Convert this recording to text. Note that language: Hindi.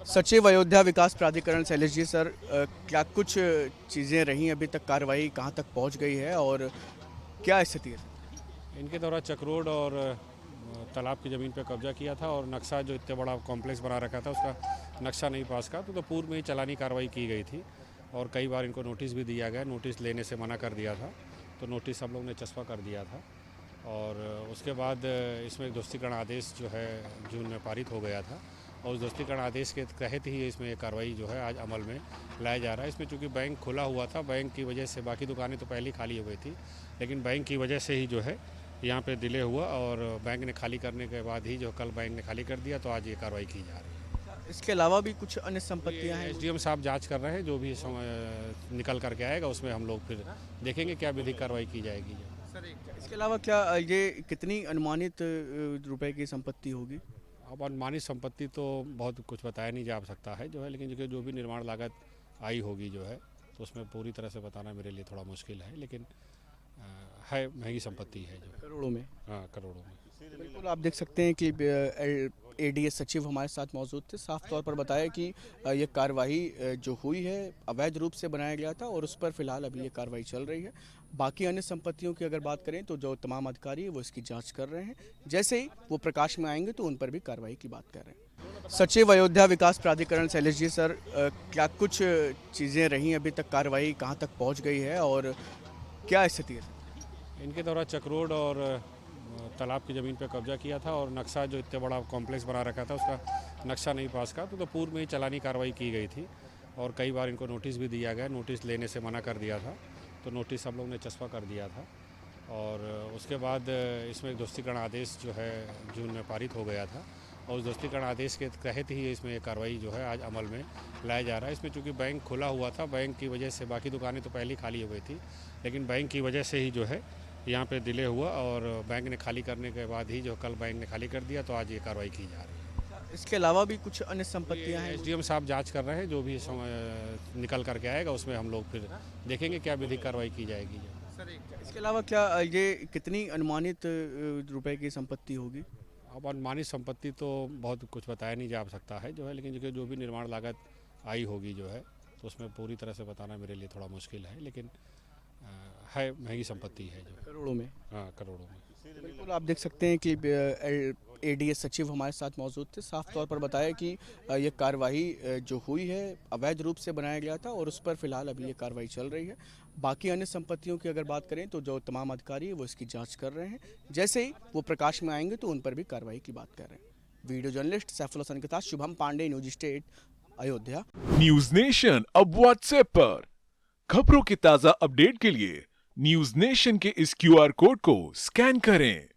सचिव अयोध्या विकास प्राधिकरण शैलेश जी सर, क्या कुछ चीज़ें रहीं अभी तक, कार्रवाई कहाँ तक पहुँच गई है और क्या स्थिति है? इनके द्वारा चक्रोड और तालाब की ज़मीन पर कब्जा किया था और नक्शा जो इतने बड़ा कॉम्प्लेक्स बना रखा था उसका नक्शा नहीं पास का तो पूर्व में ही चालानी कार्रवाई की गई थी और कई बार इनको नोटिस भी दिया गया, नोटिस लेने से मना कर दिया था तो नोटिस हम लोग ने चस्पा कर दिया था और उसके बाद इसमें एक ध्वस्तीकरण आदेश जो है जून में पारित हो गया था और उस ध्वस्तीकरण आदेश के तहत ही इसमें ये कार्रवाई जो है आज अमल में लाया जा रहा है। इसमें चूँकि बैंक खुला हुआ था, बैंक की वजह से बाकी दुकानें तो पहले ही खाली हो गई थी, लेकिन बैंक की वजह से ही जो है यहाँ पे डिले हुआ और बैंक ने खाली करने के बाद ही जो कल बैंक ने खाली कर दिया तो आज ये कार्रवाई की जा रही है। इसके अलावा भी कुछ अन्य संपत्तियां हैं? एसडीएम साहब जांच कर रहे हैं, जो भी निकल करके आएगा उसमें हम लोग फिर देखेंगे क्या विधिक कार्रवाई की जाएगी। सर, इसके अलावा क्या ये कितनी अनुमानित रुपए की संपत्ति होगी? अब अनुमानित संपत्ति तो बहुत कुछ बताया नहीं जा सकता है जो है, लेकिन जो भी निर्माण लागत आई होगी जो है तो उसमें पूरी तरह से बताना मेरे लिए थोड़ा मुश्किल है, लेकिन है महंगी संपत्ति है जो करोड़ों में? हाँ, करोड़ों में। बिल्कुल, आप देख सकते हैं कि एडीएस सचिव हमारे साथ मौजूद थे, साफ तौर पर बताया कि ये कार्रवाई जो हुई है अवैध रूप से बनाया गया था और उस पर फिलहाल अभी ये कार्रवाई चल रही है। बाकी अन्य संपत्तियों की अगर बात करें तो जो तमाम अधिकारी है वो इसकी जांच कर रहे हैं, जैसे ही वो प्रकाश में आएंगे तो उन पर भी कार्रवाई की बात कर रहे हैं। सचिव अयोध्या विकास प्राधिकरण शैलेश जी सर, क्या कुछ चीज़ें रहीं अभी तक, कार्रवाई कहाँ तक पहुँच गई है और क्या स्थिति है? इनके द्वारा चक्रोड और तालाब की ज़मीन पर कब्जा किया था और नक्शा जो इतने बड़ा कॉम्प्लेक्स बना रखा था उसका नक्शा नहीं पास का तो पूर्व में ही चालानी कार्रवाई की गई थी और कई बार इनको नोटिस भी दिया गया, नोटिस लेने से मना कर दिया था तो नोटिस हम लोग ने चस्पा कर दिया था और उसके बाद इसमें एक ध्वस्तीकरण आदेश जो है जून में पारित हो गया था और उस ध्वस्तीकरण आदेश के तहत ही इसमें कार्रवाई जो है आज अमल में लाया जा रहा है। इसमें चूँकि बैंक खुला हुआ था, बैंक की वजह से बाकी दुकानें तो पहले ही खाली हो गई थी, लेकिन बैंक की वजह से ही जो है यहाँ पे डिले हुआ और बैंक ने खाली करने के बाद ही जो कल बैंक ने खाली कर दिया तो आज ये कार्रवाई की जा रही है। इसके अलावा भी कुछ अन्य संपत्तियां हैं? एसडीएम साहब जांच कर रहे हैं, जो भी निकल करके आएगा उसमें हम लोग फिर देखेंगे क्या विधिक कार्रवाई की जाएगी। इसके अलावा क्या ये कितनी अनुमानित रुपए की संपत्ति होगी? अब अनुमानित संपत्ति तो बहुत कुछ बताया नहीं जा सकता है जो है, लेकिन जो भी निर्माण लागत आई होगी जो है तो उसमें पूरी तरह से बताना मेरे लिए थोड़ा मुश्किल है, लेकिन है महंगी संपत्ति है जो करोड़ों में? हाँ, करोड़ों में। बिल्कुल, आप देख सकते हैं कि एडीएस सचिव हमारे साथ मौजूद थे, साफ तौर पर बताया कि ये कार्रवाई जो हुई है अवैध रूप से बनाया गया था और उस पर फिलहाल अभी ये कार्रवाई चल रही है। बाकी अन्य संपत्तियों की अगर बात करें तो जो तमाम अधिकारी है वो इसकी जांच कर रहे हैं, जैसे ही वो प्रकाश में आएंगे तो उन पर भी कार्रवाई की बात कर रहे हैं। वीडियो जर्नलिस्ट सैफुल हसन के साथ Shubham Pandey, News State, Ayodhya. News Nation अब व्हाट्सएप पर खबरों के ताजा अपडेट के लिए न्यूज नेशन के इस क्यूआर कोड को स्कैन करें